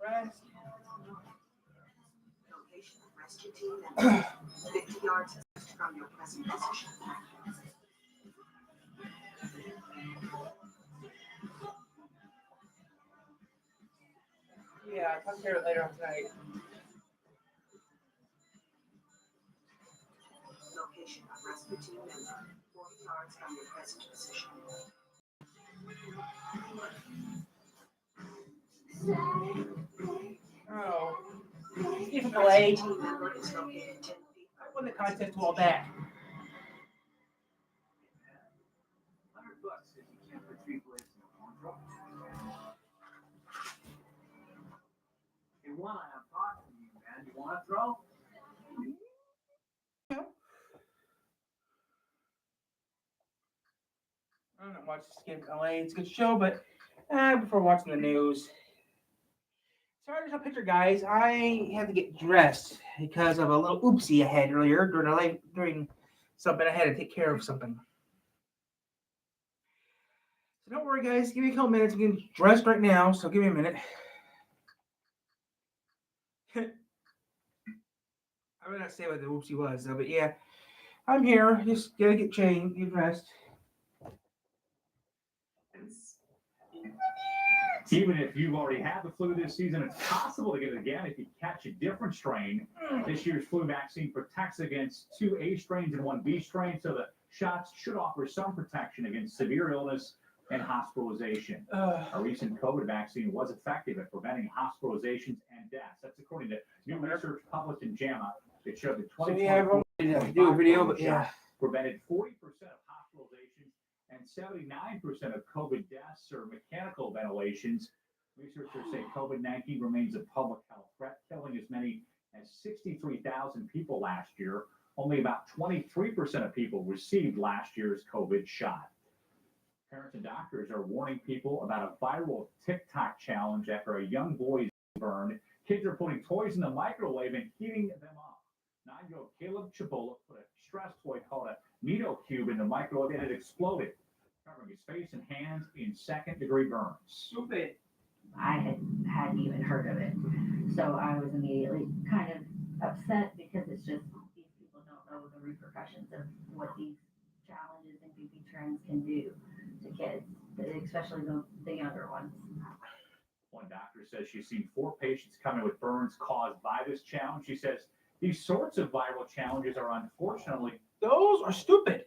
Rest. Location of rescue team members 50 yards from your present position. Yeah, I'll talk to you later on tonight. Location of rescue team member 40 yards from your present position. Oh. Even delayed. Team member is located 10 feet I won the contest all back. $100 if you can't retrieve blades in a corn drop. Hey, one, I'm talking to you, man. You want to throw? I don't watch this game LA. It's a good show, but I prefer watching the news. Sorry, there's no picture, guys. I had to get dressed because of a little oopsie I had earlier during something. I had to take care of something. So don't worry, guys. Give me a couple minutes. I'm getting dressed right now, so give me a minute. I would not say what the oopsie was, though, but yeah, I'm here. Just gotta get changed, get dressed. Even if you've already had the flu this season, it's possible to get it again if you catch a different strain. This year's flu vaccine protects against 2 A strains and 1 B strain, so the shots should offer some protection against severe illness and hospitalization. A recent COVID vaccine was effective at preventing hospitalizations and deaths. That's according to new research published in JAMA. It showed that 2024 do a video, but yeah. prevented 40% of hospitalizations and 79% of COVID deaths or mechanical ventilations. Researchers say COVID-19 remains a public health threat, killing as many as 63,000 people last year. Only about 23% of people received last year's COVID shot. Parents and doctors are warning people about a viral TikTok challenge after a young boy is burned. Kids are putting toys in the microwave and heating them up. 9-year-old Caleb Chabola put a stress toy called a Nito Cube in the microwave and it exploded, covering his face and hands in second-degree burns. Stupid. I hadn't even heard of it. So I was immediately kind of upset because it's just these people don't know the repercussions of what these challenges and goofy trends can do to kids, especially the younger ones. One doctor says she's seen 4 patients come in with burns caused by this challenge. She says these sorts of viral challenges are unfortunately... Those are stupid.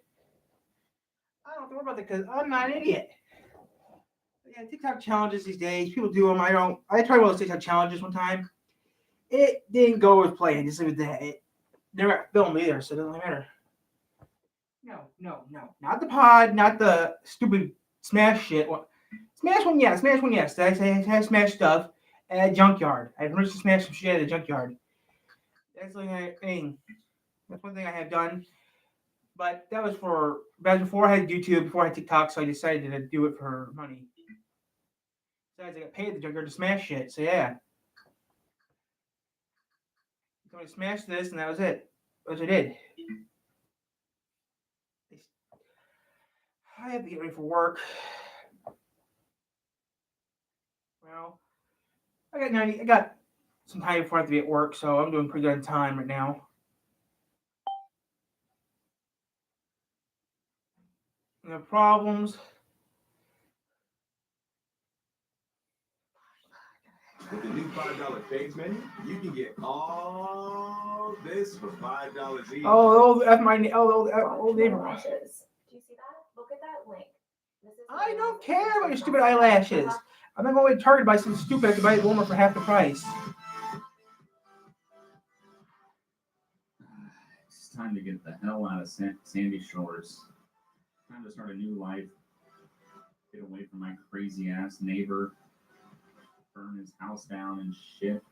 I don't have to worry about that because I'm not an idiot. Yeah, TikTok challenges these days, people do them. I tried one of those TikTok challenges one time. It didn't go as planned. Just like that. They're not filming either, so it doesn't matter. No. Not the pod, not the stupid Smash shit. Smash one, yes. I had Smash stuff at a junkyard. I managed to smash some shit at a junkyard. That's the thing. That's one thing I have done. But that was back before I had YouTube, before I had TikTok, so I decided to do it for money. Besides, I got paid at the junkyard to smash shit, so yeah. So I smashed this, and that was it. Which I did. I have to get ready for work. Well, I got some time before I have to be at work, so I'm doing pretty good on time right now. No problems. With the new $5 Faves menu, you can get all this for $5 each. Oh, that's my old neighbor. Eyelashes. Do you see that? Look at that link. I don't care about your stupid eyelashes. I'm not going to be targeted by some stupid. I can buy it at Walmart for half the price. It's time to get the hell out of Sandy Shores. Time to start a new life. Get away from my crazy ass neighbor. Burn his house down and shit.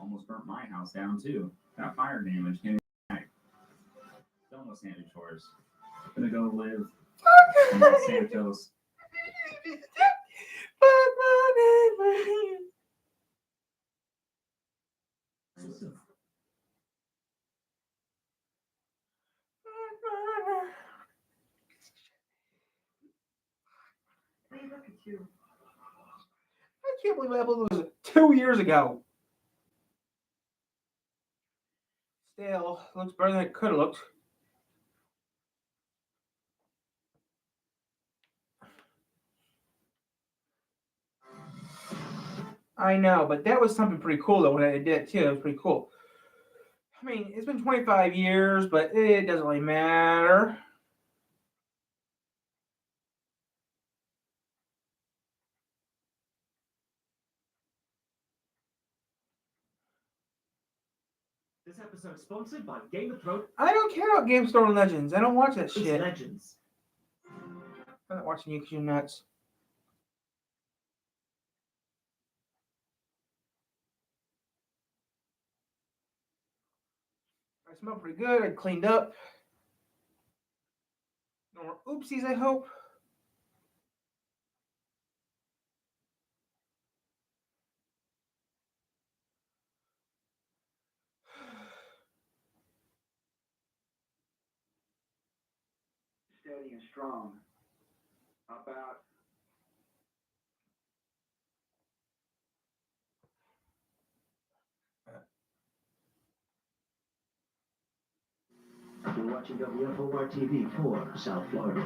Almost burnt my house down too. Got fire damage. Came back. Done with Sandy Shores. Gonna go live in Los Santos. too. I can't believe that was 2 years ago. Still, looks better than it could have looked. I know, but that was something pretty cool though when I did it too. It was pretty cool. I mean, it's been 25 years, but it doesn't really matter. This episode is sponsored by Game of Thrones I don't care about Game of Thrones Legends. I don't watch that shit. Legends. I'm not watching you because you're nuts. I smell pretty good. I cleaned up. No more oopsies, I hope. Steady and strong. How about You're watching WFOR TV for South Florida.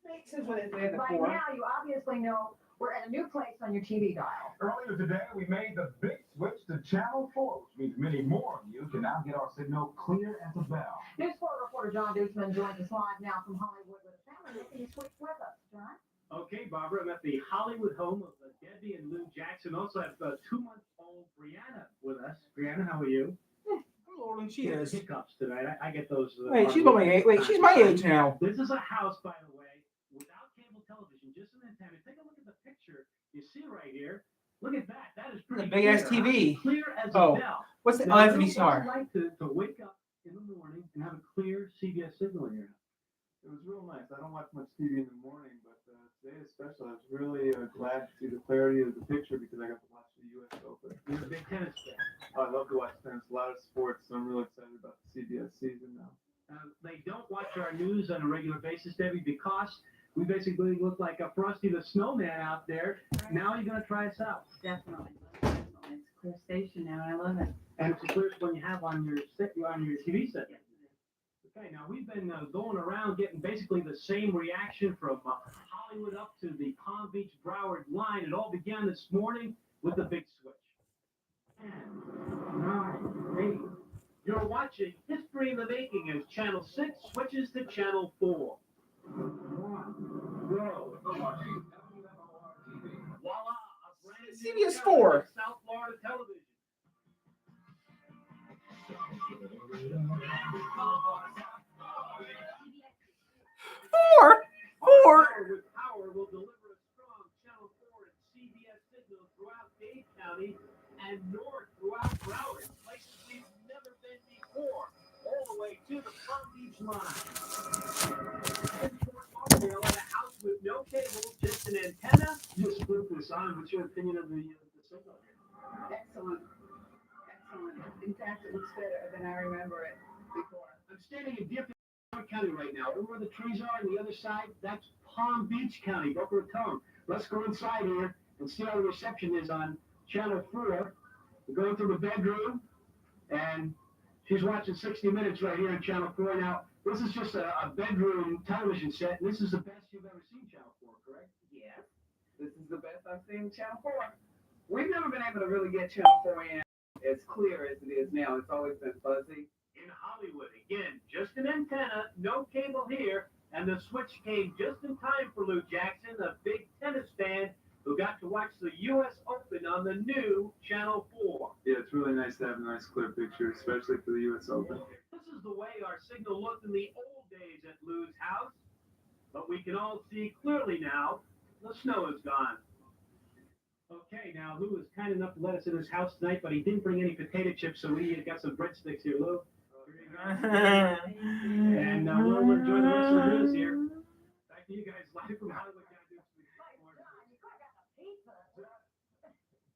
Makes sense what they had By before. now, you obviously know we're at a new place on your TV dial. Earlier today, we made the big switch to Channel 4, which means many more of you can now get our signal clear as a bell. News 4 reporter John Deuceman joins us live now from Hollywood with a family making a switch with us. John? Okay, Barbara, I'm at the Hollywood home of Debbie and Lou Jackson. Also have 2-month-old Brianna with us. Brianna, how are you? I'm older than she is. Hiccups tonight. I get those. Wait, she's about my age. Wait, she's my age now. This is a house, by the way, without cable television, just an antenna. Take a look at the picture you see right here. Look at that. That is pretty big ass clear. TV. Clear as Oh. a bell. What's the Now, that's what's it VCR? like to wake up in the morning and have a clear CBS signal in your house? it was real nice. I don't watch much TV in the morning, but today especially, I was really glad to see the clarity of the picture because I got to watch the U.S. Open. You're a big tennis fan. I love to watch tennis, a lot of sports, so I'm really excited about the CBS season now. They don't watch our news on a regular basis, Debbie, because we basically look like a Frosty the Snowman out there. Now you're going to try us out. Definitely. It's a clear station now, and I love it. And it's the clearest one you have on your TV set. Okay, now we've been going around getting basically the same reaction from Hollywood up to the Palm Beach Broward line. It all began this morning with the big switch. 10, 9, 8. You're watching History in the Making as Channel 6 switches to Channel 4. 1, go. Voila, a brand new CBS channel 4. for South Florida television. Four. With power will deliver a strong Channel 4 and CBS signal throughout Dade County and north throughout Broward, places we've never been before, all the way to the Palm Beach line. In Fort Lauderdale, at a house with no cable, just an antenna. Just put this on. What's your opinion of the signal? Excellent. Excellent. In fact, it looks better than I remember it before. I'm standing in Deerfield County right now. Over where the trees are on the other side, that's Palm Beach County, Boca Raton. Let's go inside here and see how the reception is on Channel 4. We're going through the bedroom, and she's watching 60 Minutes right here on Channel 4. Now, this is just a bedroom television set, and this is the best you've ever seen Channel 4, correct? Yes. This is the best I've seen Channel 4. We've never been able to really get Channel 4 in as clear as it is now. It's always been fuzzy. In Hollywood, again, just an antenna, no cable here, and the switch came just in time for Lou Jackson, a big tennis fan who got to watch the U.S. Open on the new Channel 4. Yeah, it's really nice to have a nice clear picture, especially for the U.S. Open. This is the way our signal looked in the old days at Lou's house, but we can all see clearly now the snow is gone. Okay, now Lou was kind enough to let us in his house tonight, but he didn't bring any potato chips, so we got some breadsticks here, Lou. And we'll enjoy the rest of the news here. Back to you guys, live from Hollywood.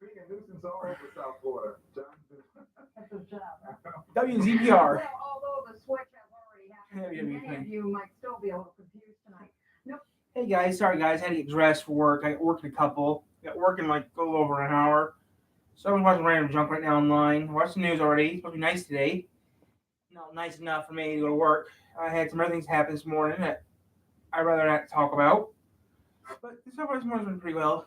Being a nuisance all over South Florida. John. That's a job. WZPR. Well, although the switch has already happened Maybe it'll be Many funny. of you might still be a little confused tonight. Hey guys, sorry guys, I had to get dressed for work. I worked a couple. Got work in like a little over an hour. So I'm watching random junk right now online. Watched the news already. It's supposed to be nice today. Not nice enough for me to go to work. I had some other things happen this morning that I'd rather not talk about. But so far this morning's been pretty well.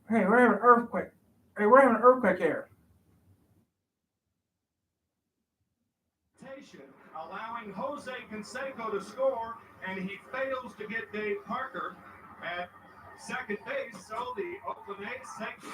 Hey, we're having an earthquake. Hey, we're having an earthquake here. Allowing Jose Canseco to score, and he fails to get Dave Parker at second base. So the Oakland A's take.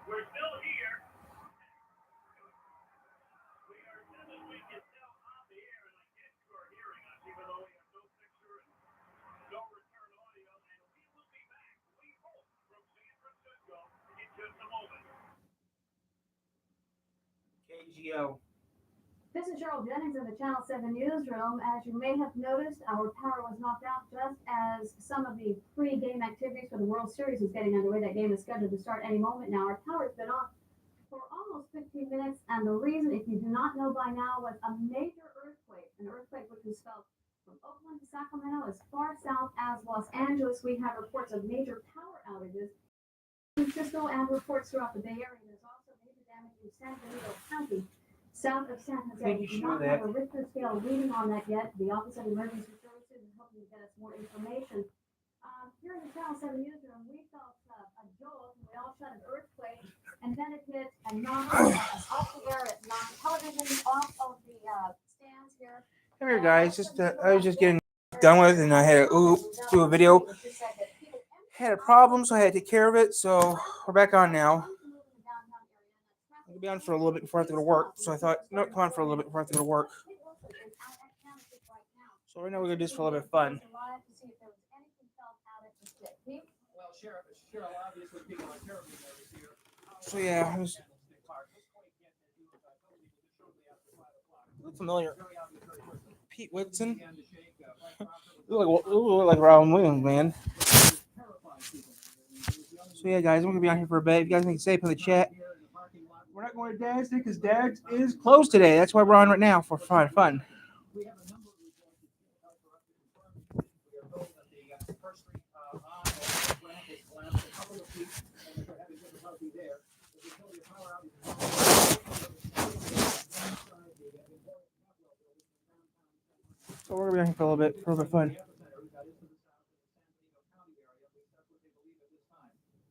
We're still here. We are 7 weekends still on the air, and I guess you are hearing us, even though we have no picture and no return audio. And we will be back, we hope, from San Francisco in just a moment. KGO. This is Cheryl Jennings in the Channel 7 newsroom. As you may have noticed, our power was knocked out just as some of the pre-game activities for the World Series was getting underway. That game is scheduled to start any moment now. Our power's been off for almost 15 minutes, and the reason, if you do not know by now, was a major earthquake, an earthquake which was felt from Oakland to Sacramento, as far south as Los Angeles. We have reports of major power outages in Francisco and reports throughout the Bay Area. There's also major damage in San Benito County, south of San Jose. Thank you, We do not Shula. have a Richter scale reading on that yet. The Office of Emergency Services is hoping to get us more information. Here in the Channel 7 newsroom, we felt a jolt, and we all shut an earthquake, and then it hit and knocked us off the air. It knocked the television off of the stands here. Come here, guys. I was just getting done with, and I had to do a video. Had a problem, so I had to take care of it. So we're back on now. I'll be on for a little bit before I have to go to work. So I thought, no, come on for a little bit before I have to go to work. So right now we're gonna do this for a little bit of fun. Well, Cheryl, obviously people are terribly nervous here. So yeah, look familiar. Pete Whitson. Look like Robin Williams, man. So yeah, guys, I'm gonna be on here for a bit. If you guys think safe in the chat. We're not going to Dad's Day because Dad's is closed today. That's why we're on right now for fun. So we're gonna be on here for a little bit of fun.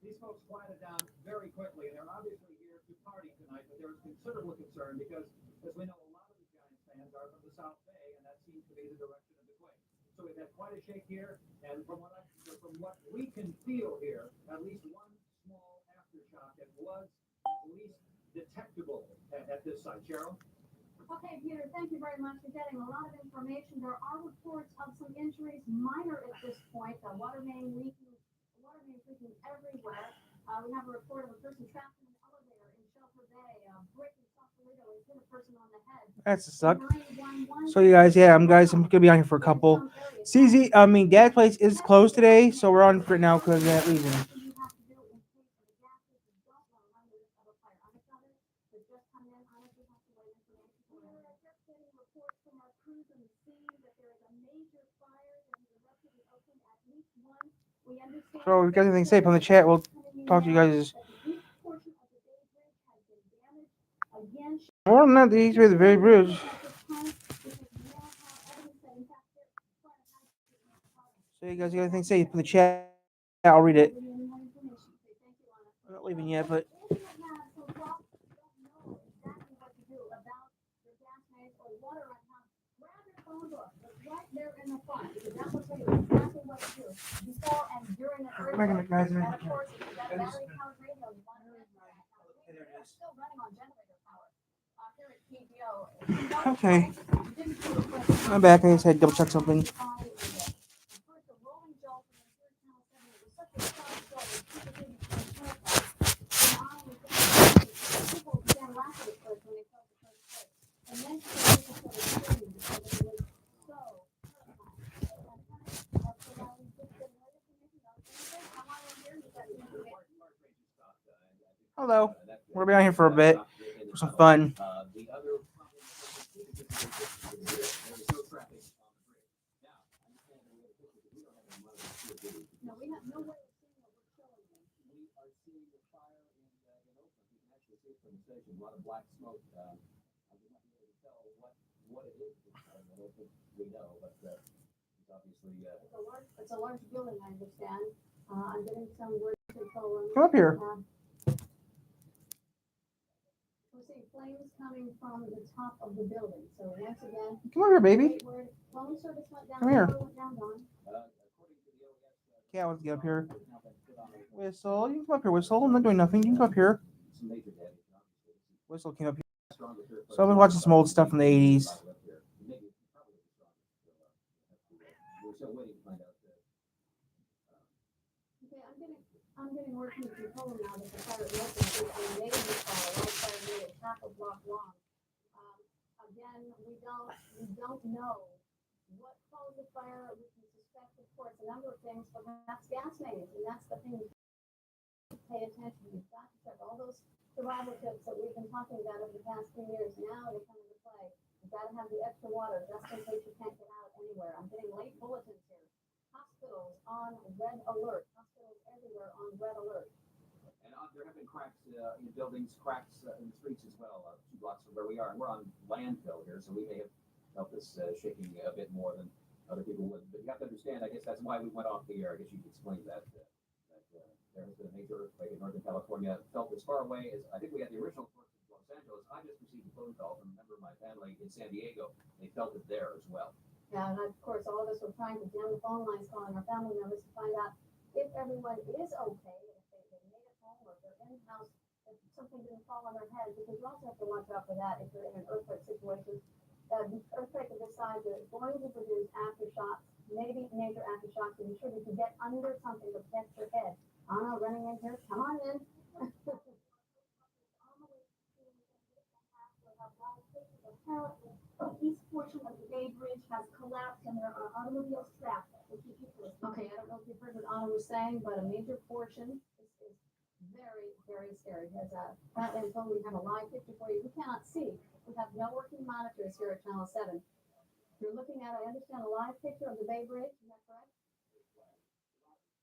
These folks quieted down very quickly, and they're obviously here to party tonight, but there is considerable concern because, as we know, a lot of the Giants fans are from the South Bay, and that seems to be the direction of the quake. So we've had quite a shake here, and from what we can feel here, at least one small aftershock that was at least detectable at this site. Cheryl? Okay, Peter, thank you very much for getting a lot of information. There are reports of some injuries, minor at this point. The water main leaking everywhere. We have a report of a person trapped in an elevator in Shelter Bay. A brick in Sausalito has hit a person on the head. That's a suck. So you guys, yeah, I'm gonna be on here for a couple. Dad's place is closed today, so we're on for it now because of that reason. fire unaccounted. They've just come in. Honestly, have to wait information. We are just getting reports from our crews on the scene that there is a major fire that has erupted in Oakland. At least one. We understand. So, if you guys have anything to say, put in the chat. We'll talk to you guys. More than that, these were the very bridge. So, you guys got anything to say? Put in the chat. I'll read it. I'm not leaving yet, but. Okay. I'm back. I just had to double check something. Hello. We're gonna be out here for a bit for some fun. No, we have no way of seeing what we're showing you. We are seeing the fire in Oakland. You can actually see it from the station. A lot of black smoke. I would not be able to tell what it is. I don't think we know, but it's obviously. It's a large building, I understand. I'm getting some word control room. Come up here. We're seeing flames coming from the top of the building. So once again. Come over here, baby. Phone service went down. Come here. Went down, Dawn. Yeah, let's get up here. Whistle. You can come up here, Whistle. I'm not doing nothing. You can come up here. Whistle came up here. So I've been watching some old stuff from the 80s. Okay, I'm getting word from the controller now that the fire is open. It's a major fire. One fire made a half a block long. Again, we don't know what caused the fire. We can suspect, of course, a number of things, but that's gas mains, and that's the thing to pay attention. We've got to check all those survival tips that we've been talking about over the past 2 years. Now they come into play. You've got to have the extra water just in case you can't get out anywhere. I'm getting late bulletins here. Hospitals on red alert. Hospitals everywhere on red alert. And there have been cracks in buildings, cracks in the streets as well, 2 blocks from where we are. And we're on landfill here, so we may have felt this shaking a bit more than other people would. But you have to understand, I guess that's why we went off the air. I guess you could explain that. There has been a major earthquake in Northern California, felt as far away as, I think we had the original source in Los Angeles. I just received a phone call from a member of my family in San Diego. They felt it there as well. Yeah, and of course, all of us were trying to jam the phone lines, calling our family members to find out if everyone is okay, if they made it home, or if they're in the house, if something didn't fall on their head, because you also have to watch out for that if you're in an earthquake situation. The earthquake of this size is going to produce aftershocks, maybe major aftershocks, and be sure that you get under something to protect your head. Anna, running in here, come on in. Apparently, the east portion of the Bay Bridge has collapsed and there are automobiles trapped. Okay, I don't know if you've heard what Anna was saying, but a major portion is very, very scary. There's apparently until we have a live picture for you, we cannot see. We have no working monitors here at Channel 7. You're looking at, I understand, a live picture of the Bay Bridge, is that correct?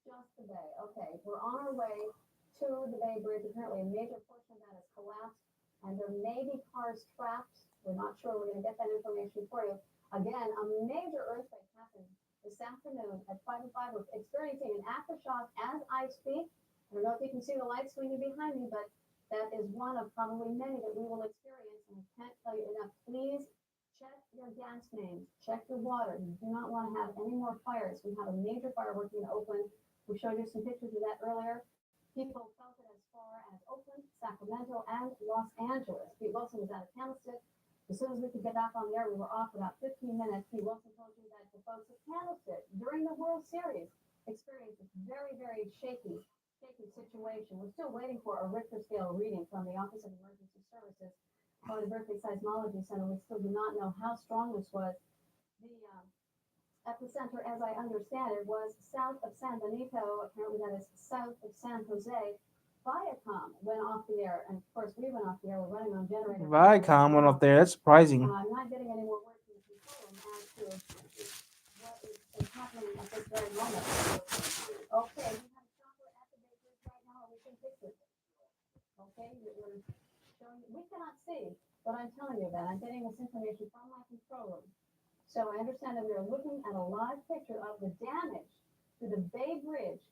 Just the Bay, okay. We're on our way to the Bay Bridge. Apparently a major portion of that has collapsed and there may be cars trapped. We're not sure. We're going to get that information for you. Again, a major earthquake happened this afternoon at 5:05. We're experiencing an aftershock as I speak. I don't know if you can see the light swinging behind me, but that is one of probably many that we will experience. And I can't tell you enough. Please check your gas mains. Check your water. You do not want to have any more fires. We have a major fire working in Oakland. We showed you some pictures of that earlier. People felt it as far as Oakland, Sacramento, and Los Angeles. Pete Wilson was out of Candlestick. As soon as we could get back on the air, we were off about 15 minutes. Pete Wilson told you that the folks at Candlestick during the World Series experienced this very, very shaky situation. We're still waiting for a Richter scale reading from the Office of Emergency Services or the Berkeley Seismology Center. We still do not know how strong this was. The epicenter, as I understand it, was south of San Benito. Apparently that is south of San Jose. Viacom went off the air, and of course we went off the air. We're running on generator. Viacom went up there. That's surprising. I'm not getting any more word from the control room as to what is happening at this very moment. Okay, we have a chopper at the bakery right now. We can fix it. Okay, we're showing. We cannot see what I'm telling you about. I'm getting this information from my control room. So I understand that we are looking at a live picture of the damage to the Bay Bridge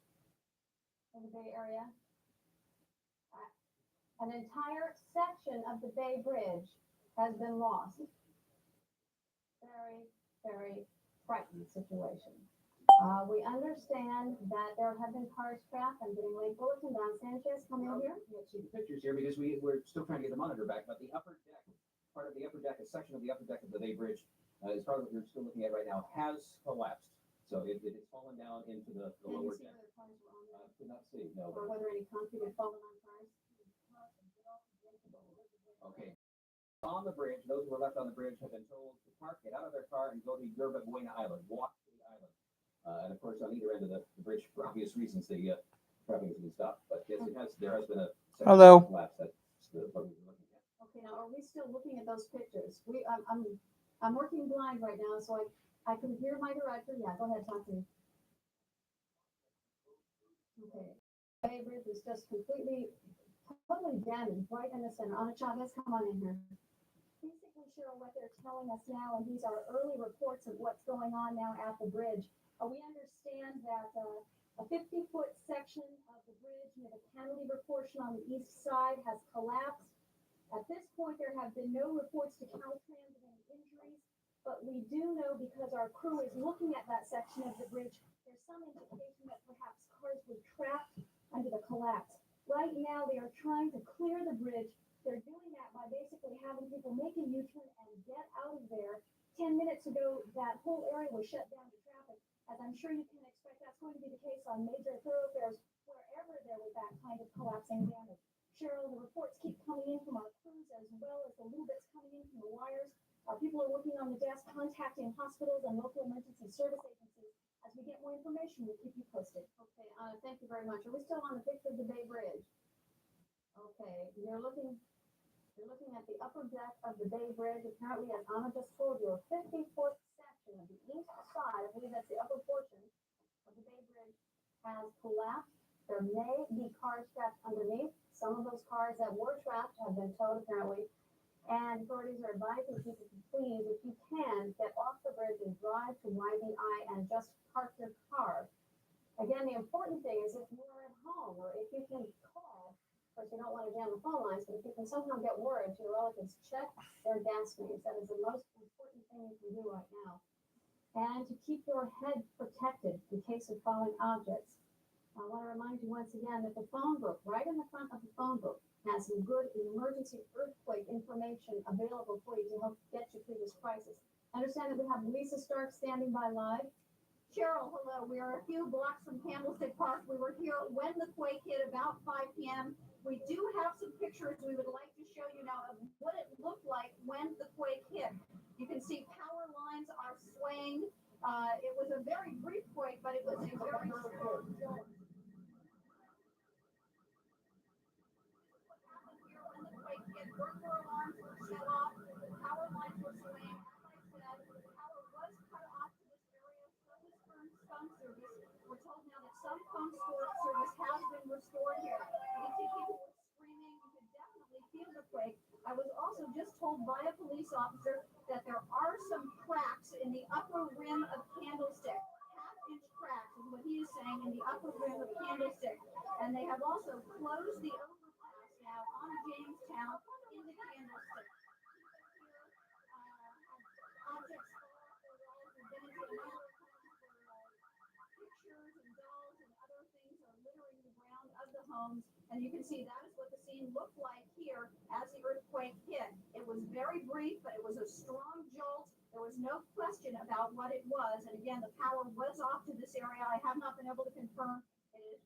in the Bay Area. An entire section of the Bay Bridge has been lost. Very, very frightening situation. We understand that there have been cars scrapped. I'm getting late bulletin. Don Sanchez, come in here. Let's see the pictures here because we're still trying to get the monitor back, but the upper deck, part of the upper deck, a section of the upper deck of the Bay Bridge, as far as what we're still looking at right now, has collapsed. So it has fallen down into the lower deck. Could not see, no. Or whether any concrete had fallen on cars. Okay. On the bridge, those who were left on the bridge have been told to park, get out of their car, and go to Yerba Buena Island. Walk to the island. And of course, on either end of the bridge, for obvious reasons, the traffic has been stopped. But yes, there has been a Hello. collapse. That's what we're looking at. Okay, now are we still looking at those pictures? I'm working blind right now, so I can hear my director. Yeah, go ahead, talk to me. Okay. Bay Bridge is just completely, totally damaged right in the center. Ana Chavez, come on in here. Basically, Cheryl, what they're telling us now, and these are early reports of what's going on now at the bridge. We understand that a 50-foot section of the bridge near the cantilever portion on the east side has collapsed. At this point, there have been no reports to Caltrans of any injuries, but we do know because our crew is looking at that section of the bridge, there's some indication that perhaps cars were trapped under the collapse. Right now, they are trying to clear the bridge. They're doing that by basically having people make a U-turn and get out of there. 10 minutes ago, that whole area was shut down to traffic. As I'm sure you can expect, that's going to be the case on major thoroughfares wherever there was that kind of collapsing damage. Cheryl, the reports keep coming in from our crews as well as the little bits coming in from the wires. People are working on the desk, contacting hospitals and local emergency service agencies. As we get more information, we'll keep you posted. Okay, thank you very much. Are we still on the picture of the Bay Bridge? Okay, you're looking at the upper deck of the Bay Bridge. Apparently, as Anna just told you, a 50-foot section of the east side, I believe that's the upper portion of the Bay Bridge, has collapsed. There may be cars trapped underneath. Some of those cars that were trapped have been towed, apparently. And authorities are advising people to please, if you can, get off the bridge and drive to YBI and just park your car. Again, the important thing is if you are at home or if you can call, of course, you don't want to jam the phone lines, but if you can somehow get word to your relatives, check their gas mains. That is the most important thing you can do right now. And to keep your head protected in case of falling objects. I want to remind you once again that the phone book, right in the front of the phone book, has some good emergency earthquake information available for you to help get you through this crisis. I understand that we have Lisa Stark standing by live. Cheryl, hello. We are a few blocks from Candlestick Park. We were here when the quake hit about 5 p.m. We do have some pictures we would like to show you now of what it looked like when the quake hit. You can see power lines are swaying. It was a very brief quake, but it was a very strong jolt. Burglar alarms were set off, power lines were swaying. As I said, power was cut off to this area. So was phone service. We're told now that some phone service has been restored here. You can see people were screaming. You could definitely feel the quake. I was also just told by a police officer that there are some cracks in the upper rim of Candlestick. Half-inch cracks is what he is saying in the upper rim of Candlestick. And they have also closed the overpass now on Jamestown into Candlestick. Objects fall off their walls. We've been into a number of homes where pictures and dolls and other things are littering the ground of the homes. And you can see that is what the scene looked like here as the earthquake hit. It was very brief, but it was a strong jolt. There was no question about what it was. And again, the power was off to this area. I have not been able to confirm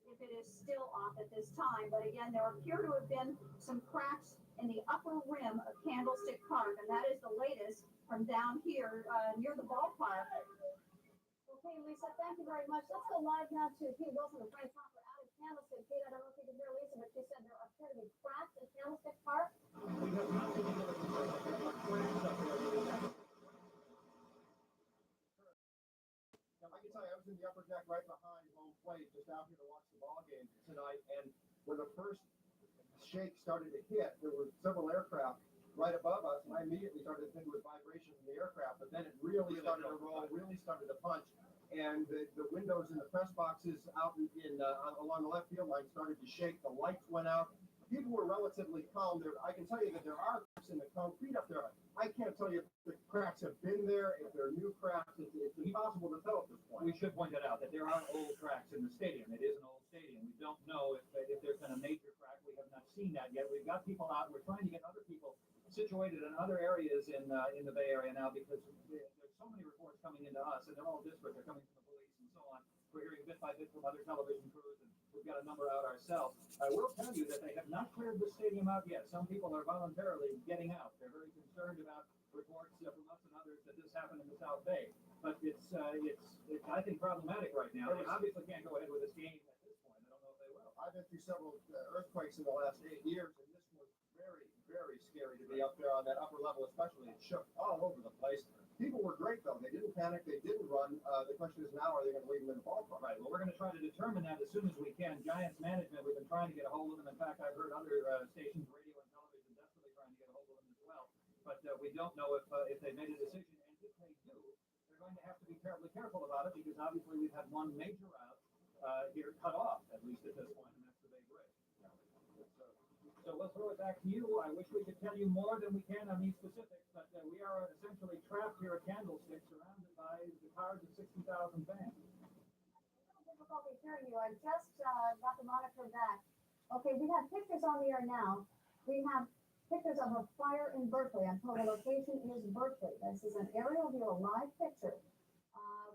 if it is still off at this time. But again, there appear to have been some cracks in the upper rim of Candlestick Park. And that is the latest from down here near the ballpark. Okay, Lisa, thank you very much. Let's go live now to Pete Wilson and Frank Hopper out of Candlestick. Pete, I don't know if you can hear Lisa, but she said there appear to be cracks in Candlestick Park. We have not taken a look at the cracks up there. Now, I can tell you, I was in the upper deck right behind home plate, just out here to watch the ball game tonight, and when the first shake started to hit, there were several aircraft right above us, and I immediately started to think it was vibration from the aircraft, but then it really started to roll, really started to punch, and the windows in the press boxes out along the left field line started to shake, the lights went out. People were relatively calm there. I can tell you that there are cracks in the concrete up there. I can't tell you if the cracks have been there, if they're new cracks. It's impossible to tell at this point. We should point that out, that there are old cracks in the stadium. It is an old stadium. We don't know if there's been a major crack. We have not seen that yet. We've got people out. We're trying to get other people situated in other areas in the Bay Area now because there's so many reports coming into us, and they're all disparate. They're coming from the police and so on. We're hearing bit by bit from other television crews, and we've got a number out ourselves. I will tell you that they have not cleared the stadium out yet. Some people are voluntarily getting out. They're very concerned about reports from us and others that this happened in the South Bay. But it's I think, problematic right now. They obviously can't go ahead with this game at this point. I don't know if they will. I've been through several earthquakes in the last 8 years, and this was very, very scary to be up there on that upper level, especially. It shook all over the place. People were great, though. They didn't panic. They didn't run. The question is now, are they going to leave them in the ballpark? Right. Well, we're going to try to determine that as soon as we can. Giants management, we've been trying to get a hold of them. In fact, I've heard other stations, radio and television, desperately trying to get a hold of them as well. But we don't know if they made a decision. And if they do, they're going to have to be terribly careful about it because obviously we've had one major route here cut off, at least at this point, and that's the Bay Bridge. So we'll throw it back to you. I wish we could tell you more than we can on these specifics, but we are essentially trapped here at Candlestick, surrounded by the cars of 60,000 fans. Difficulty hearing you. I just got the monitor back. Okay, we have pictures on the air now. We have pictures of a fire in Berkeley. I'm told the location is Berkeley. This is an aerial view, a live picture.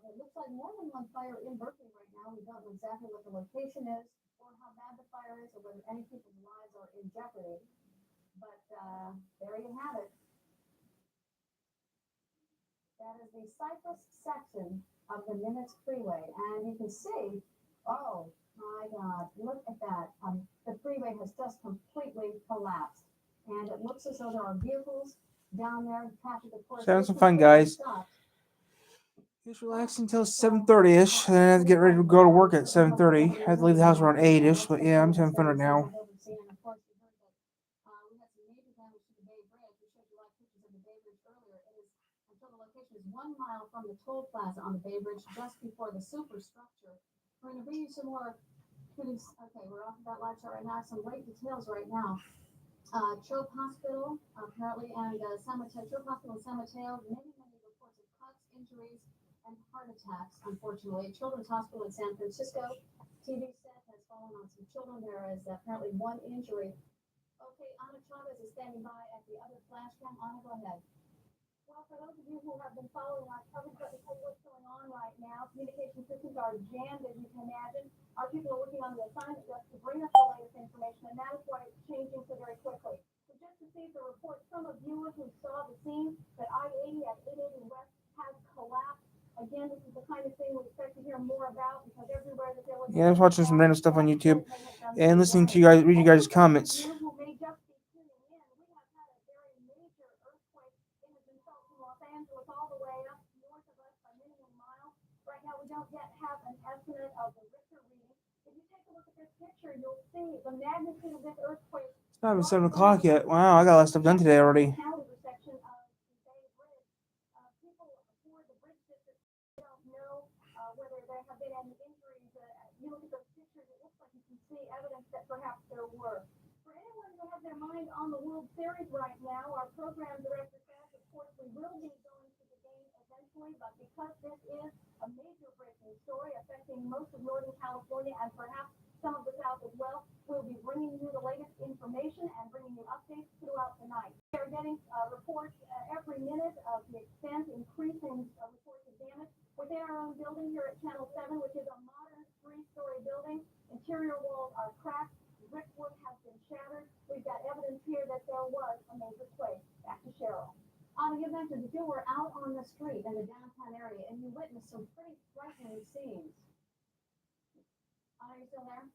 It looks like more than one fire in Berkeley right now. We don't know exactly what the location is or how bad the fire is or whether any people's lives are in jeopardy. But there you have it. That is the Cypress section of the Nimitz Freeway. And you can see, oh my God, look at that. The freeway has just completely collapsed. And it looks as though there are vehicles down there. Traffic, of course. Having some fun, guys. Just relax until 7:30ish, and then I have to get ready to go to work at 7:30. I have to leave the house around 8ish, but yeah, I'm just having fun right now. Is 1 mile from the toll plaza on the Bay Bridge, just before the superstructure. We're going to bring you some more. Okay, we're off that live show right now. Some late details right now. Chope Hospital, apparently, and San Mateo. Chope Hospital in San Mateo. Many reports of cuts, injuries, and heart attacks. Unfortunately, Children's Hospital in San Francisco. TV set has fallen on some children. There is apparently one injury. Okay, Ana Chavez is standing by at the other flash cam. Ana, go ahead. Well, for those of you who have been following our coverage, let me tell you what's going on right now. Communication systems are jammed, as you can imagine. Our people are working on the assignment just to bring us the latest information, and that is why it's changing so very quickly. So just to see the report from a viewer who saw the scene that I-80 at 880 West has collapsed. Again, this is the kind of thing we expect to hear more about because everywhere that there was... Yeah, I was watching some random stuff on YouTube and listening to you guys, reading you guys' comments. All the way up north of us by many miles. Right now, we don't yet have an estimate of the Richter reading. If you take a look at this picture, you'll see the magnitude of this earthquake. It's not even 7 o'clock yet. Wow, I got a lot of stuff done today already. Section of the Bay Bridge. People for the bridge district don't know whether there have been any injuries. You look at those pictures, it looks like you can see evidence that perhaps there were. For anyone who has their mind on the World Series right now, our program director says, of course, we will be going to the game eventually, but because this is a major breaking story affecting most of Northern California and perhaps some of the South as well, we'll be bringing you the latest information and bringing you updates throughout the night. We are getting reports every minute of the extent, increasing reports of damage within our own building here at Channel 7, which is a modern 3-story building. Interior walls are cracked. Brickwork has been shattered. We've got evidence here that there was a major quake. Back to Cheryl. Anna, you mentioned that you were out on the street in the downtown area and you witnessed some pretty frightening scenes. Anna, are you still there?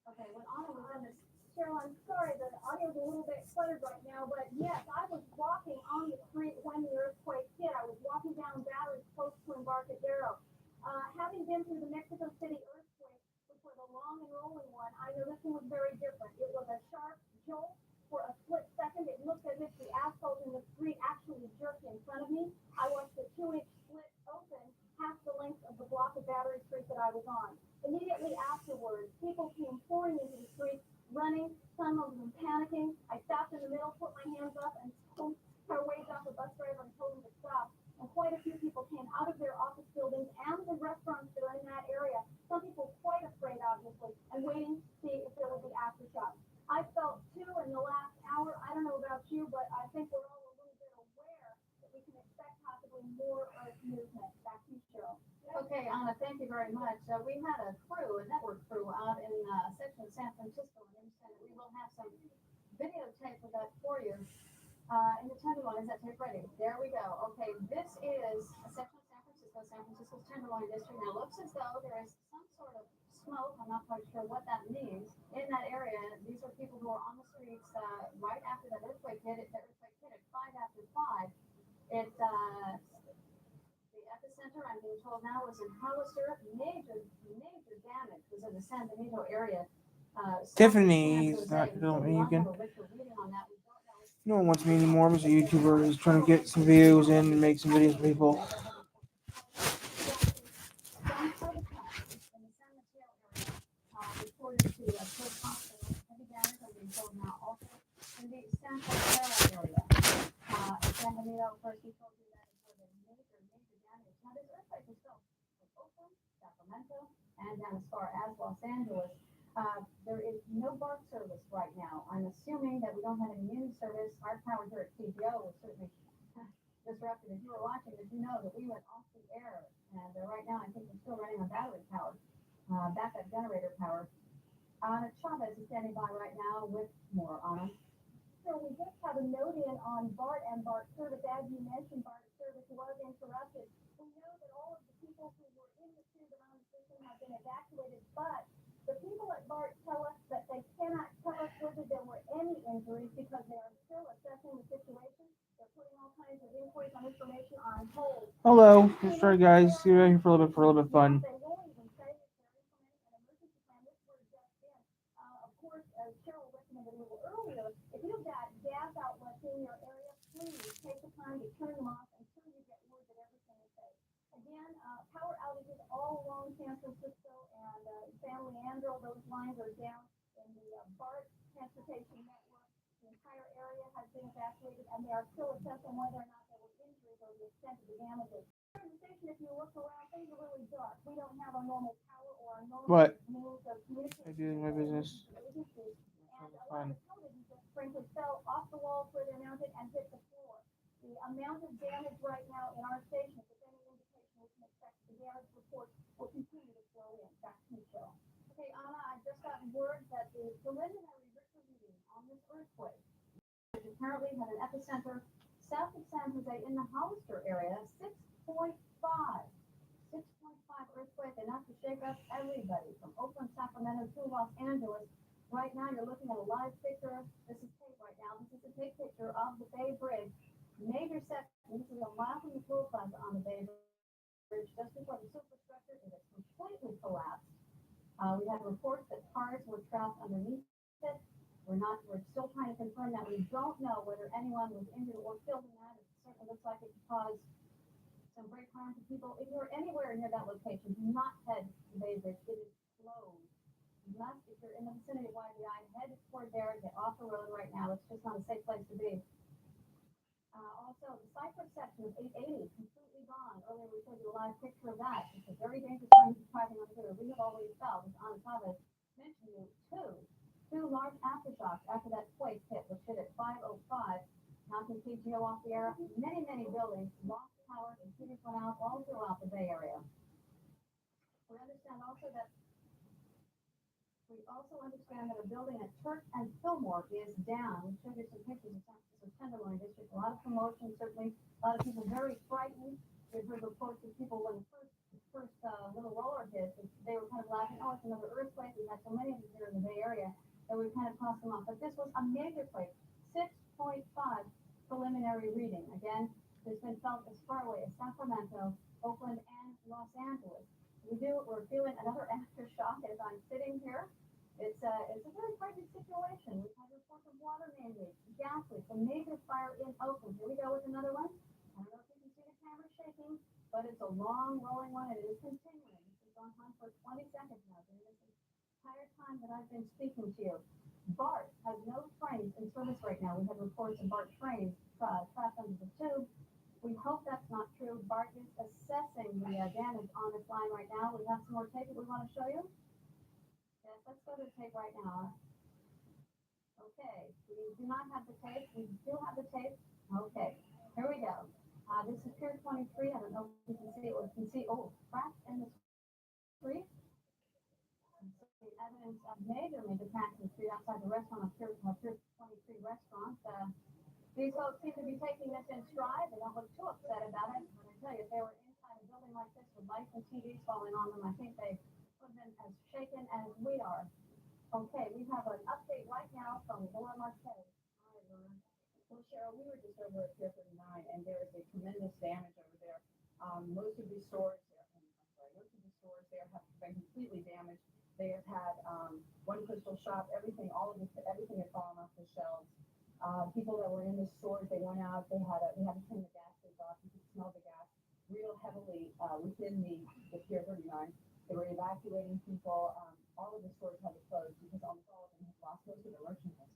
Okay, when Anna was in this, Cheryl, I'm sorry, the audio's a little bit cluttered right now, but yes, I was walking on the street when the earthquake hit. I was walking down Battery close to Embarcadero. Having been through the Mexico City earthquake, which was a long and rolling one, I know this one was very different. It was a sharp jolt for a split second. It looked as if the asphalt in the street actually jerked in front of me. I watched the 2-inch split open half the length of the block of Battery Street that I was on. Immediately afterwards, people came pouring into the street, running, some of them panicking. I stopped in the middle, put my hands up, and waved off the bus driver and told him to stop. And quite a few people came out of their office buildings and the restaurants that are in that area. Some people quite afraid, obviously, and waiting to see if there would be aftershocks. I felt two in the last hour. I don't know about you, but I think we're all a little bit aware that we can expect possibly more earth movement. Back to you, Cheryl. Okay, Anna, thank you very much. We had a crew, a network crew, out in a section of San Francisco, and understand that we will have some videotape of that for you. In the Tenderloin, is that tape ready? There we go. Okay, this is a section of San Francisco's Tenderloin district. Now, it looks as though there is some sort of smoke. I'm not quite sure what that means. In that area, these are people who are on the streets right after that earthquake hit. The earthquake hit at 5 after 5. It the epicenter, I'm being told now, was in Hollister. Major damage was in the San Benito area. Tiffany's not filming. You can. No one wants me anymore. I'm just a YouTuber who's trying to get some videos in and make some videos for people. Reported to Cook Hospital. Heavy damage, I'm being told now, also in the San Jose area. San Benito, of course, we told you that it was a major damage. Now, this earthquake was felt in Oakland, Sacramento, and down as far as Los Angeles. There is no BART service right now. I'm assuming that we don't have any news service. Our power here at TGO was certainly disrupted. If you were watching, did you know that we went off the air? And right now, I think we're still running on battery power, backup generator power. Anna Chavez is standing by right now with more. Anna. So we just have a note in on BART and BART service. As you mentioned, BART service was interrupted. We know that all of the people who were in the tube around the system have been evacuated, but the people at BART tell us that they cannot tell us whether there were any injuries because they are still assessing the situation. They're putting all kinds of inquiries on information on hold. Hello. Let's try, guys. See you here for a little bit of fun. They won't even say if they're implementing an emergency plan. This word just in. Of course, as Cheryl recommended a little earlier, if you've got gas outlets in your area, please take the time to turn them off until you get word that everything is safe. Again, power outages all along San Francisco and San Leandro. Those lines are down in the BART transportation network. The entire area has been evacuated, and they are still assessing whether or not there were injuries or the extent of the damages. Here in the station, if you look around, things are really dark. We don't have our normal power or our normal means of communication. I do my business. And a lot of television just frankly fell off the walls where they're mounted and hit the floor. The amount of damage right now in our station, if there's any indication, we can expect the damage reports will continue to flow in. Back to you, Cheryl. Okay, Anna, I've just gotten word that the preliminary Richter reading on this earthquake, which apparently had an epicenter south of San Jose in the Hollister area, 6.5. 6.5 earthquake, enough to shake up everybody from Oakland, Sacramento to Los Angeles. Right now, you're looking at a live picture. This is tape right now. This is a tape picture of the Bay Bridge. Major section. This is a mile from the toll plaza on the Bay Bridge, just before the superstructure. It is completely collapsed. We have reports that cars were trapped underneath it. We're still trying to confirm that. We don't know whether anyone was injured or killed in that. It certainly looks like it caused some great harm to people. If you're anywhere near that location, do not head to the Bay Bridge. It is closed. You must, if you're in the vicinity of YBI, head toward there, get off the road right now. It's just not a safe place to be. Also, the Cypress section of 880 completely gone. Earlier we showed you a live picture of that. It's a very dangerous time to be driving on here. We have already felt, as Anna Chavez mentioned you, two large aftershocks after that quake hit, which hit at 5:05, knocking PGO off the air. Many buildings lost power, computers went out all throughout the Bay Area. We also understand that a building at Church and Fillmore is down. We showed you some pictures of San Francisco Tenderloin District. A lot of commotion, certainly. A lot of people very frightened. We've heard reports of people when the first little roller hit, they were kind of laughing, oh, it's another earthquake. We had so many of them here in the Bay Area. so we kind of crossed them off. But this was a major quake, 6.5 preliminary reading. Again, it's been felt as far away as Sacramento, Oakland, and Los Angeles. We're feeling another aftershock as I'm sitting here. It's a very frightening situation. We've had reports of water main leaks, gas leaks, a major fire in Oakland. Here we go with another one. I don't know if you can see the camera shaking, but it's a long rolling one and it is continuing. This has gone on for 20 seconds now during this entire time that I've been speaking to you. BART has no trains in service right now. We have reports of BART trains trapped under the tube. We hope that's not true. BART is assessing the damage on this line right now. We have some more tape that we want to show you. Yes, let's go to the tape right now. Okay, we do not have the tape. We do have the tape. Okay, here we go. This is Pier 23. I don't know if you can see it. We can see, cracks in the street. The evidence of major cracks in the street outside the restaurant of Pier 23 restaurant. These folks seem to be taking this in stride. They don't look too upset about it. But I tell you, if they were inside a building like this with lights and TVs falling on them, I think they would have been as shaken as we are. Okay, we have an update right now from Laura Marquez. Hi, Laura. Well, Cheryl, we were just over at Pier 39, and there is a tremendous damage over there. Most of the stores there have been completely damaged. They have had one crystal shop, everything had fallen off the shelves. People that were in the stores, they went out, they had to turn the gas leak off. You could smell the gas real heavily within the Pier 39. They were evacuating people. All of the stores had to close because almost all of them had lost most of their merchandise.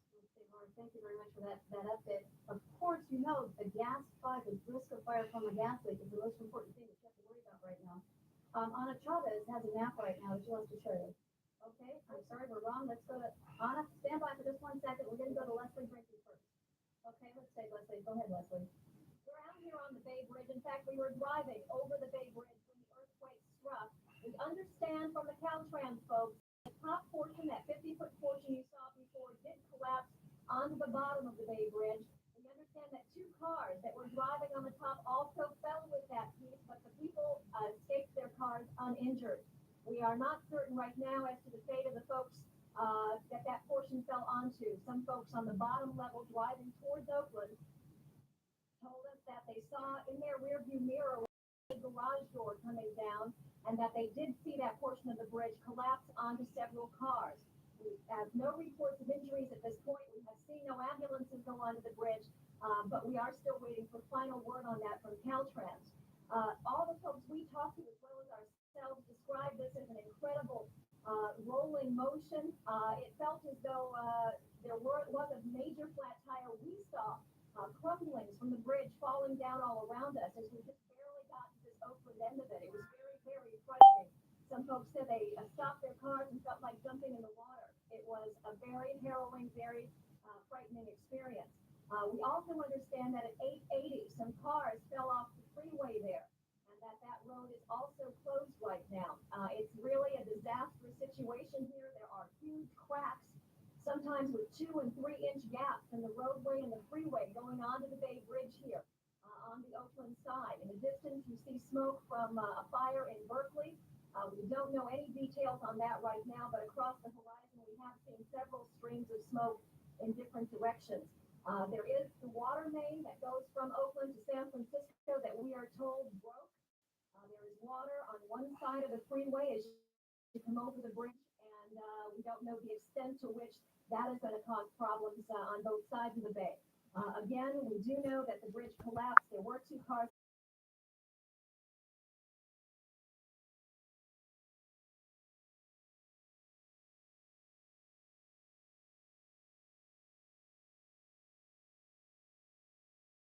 Thank you very much for that update. Of course, you know the gas fire, the risk of fire from a gas leak is the most important thing that you have to worry about right now. Ana Chavez has a map right now that she wants to show you. Okay, I'm sorry, we're wrong. Let's go to Ana. Stand by for just 1 second. We're going to go to Leslie Brinkley first. Okay, let's say Leslie. Go ahead, Leslie. We're out here on the Bay Bridge. In fact, we were driving over the Bay Bridge when the earthquake struck. We understand from the Caltrans folks, the top portion, that 50-foot portion you saw before, did collapse onto the bottom of the Bay Bridge. We understand that 2 cars that were driving on the top also fell with that piece, but the people escaped their cars uninjured. We are not certain right now as to the fate of the folks that portion fell onto. Some folks on the bottom level driving towards Oakland told us that they saw in their rearview mirror a garage door coming down and that they did see that portion of the bridge collapse onto several cars. We have no reports of injuries at this point. We have seen no ambulances go onto the bridge, but we are still waiting for final word on that from Caltrans. All the folks we talked to, as well as ourselves, described this as an incredible rolling motion. It felt as though there was a major flat tire. We saw crumblings from the bridge falling down all around us as we just barely got to this Oakland end of it. It was very, very frightening. Some folks said they stopped their cars and felt like jumping in the water. It was a very harrowing, very frightening experience. We also understand that at 880, some cars fell off the freeway there, and that road is also closed right now. It's really a disastrous situation here. There are huge cracks, sometimes with 2 and 3 inch gaps in the roadway and the freeway going onto the Bay Bridge here on the Oakland side. In the distance, you see smoke from a fire in Berkeley. We don't know any details on that right now, but across the horizon, we have seen several streams of smoke in different directions. There is the water main that goes from Oakland to San Francisco that we are told broke. There is water on one side of the freeway as you come over the bridge, and we don't know the extent to which that is going to cause problems on both sides of the bay. Again, we do know that the bridge collapsed. There were 2 cars